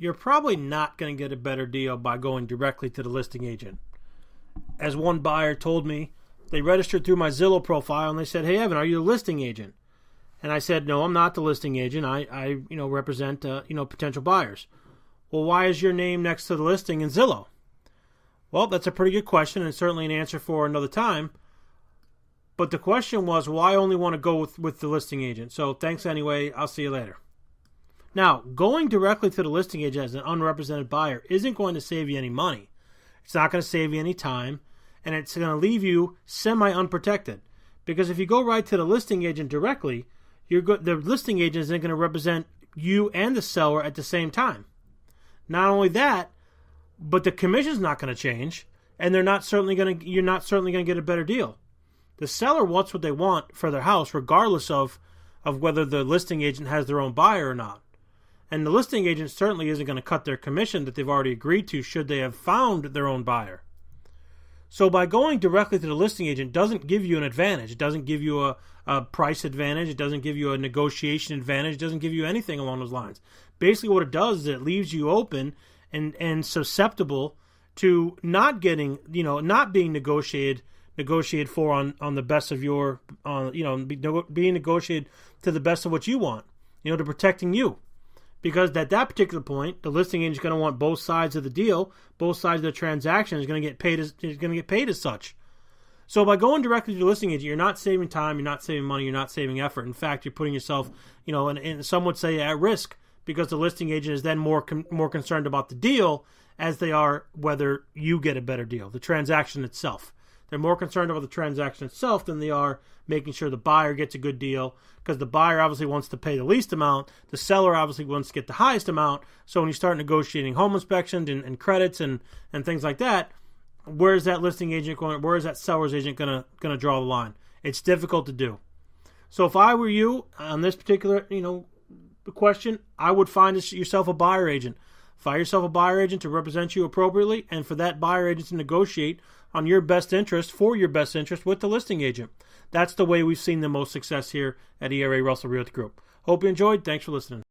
you're probably not going to get a better deal by going directly to the listing agent. As one buyer told me, they registered through my Zillow profile and they said, "Hey Evan, are you the listing agent?" And I said, "No, I'm not the listing agent. I represent potential buyers." "Well, why is your name next to the listing in Zillow?" Well, that's a pretty good question and certainly an answer for another time. But the question was, well, I only want to go with the listing agent. So thanks anyway. I'll see you later. Now, going directly to the listing agent as an unrepresented buyer isn't going to save you any money. It's not going to save you any time, and it's going to leave you semi-unprotected. Because if you go right to the listing agent directly, the listing agent isn't going to represent you and the seller at the same time. Not only that, but the commission's not going to change, and you're not certainly going to get a better deal. The seller wants what they want for their house, regardless of whether the listing agent has their own buyer or not. And the listing agent certainly isn't going to cut their commission that they've already agreed to should they have found their own buyer. So by going directly to the listing agent doesn't give you an advantage. It doesn't give you a price advantage. It doesn't give you a negotiation advantage. It doesn't give you anything along those lines. Basically what it does is it leaves you open and susceptible to not being negotiated for on the best of your, being negotiated to the best of what you want, to protecting you. Because at that particular point, the listing agent is going to want both sides of the deal, both sides of the transaction is going to get paid as such. So by going directly to the listing agent, you're not saving time, you're not saving money, you're not saving effort. In fact, you're putting yourself, and some would say at risk, because the listing agent is then more concerned about the deal as they are whether you get a better deal, the transaction itself. They're more concerned about the transaction itself than they are making sure the buyer gets a good deal, because the buyer obviously wants to pay the least amount. The seller obviously wants to get the highest amount. So when you start negotiating home inspections and credits and things like that, where is that listing agent going? Where is that seller's agent going to draw the line? It's difficult to do. So if I were you on this particular question, I would find yourself a buyer agent. Find yourself a buyer agent to represent you appropriately, and for that buyer agent to negotiate on your best interest, for your best interest with the listing agent. That's the way we've seen the most success here at ERA Russell Realty Group. Hope you enjoyed. Thanks for listening.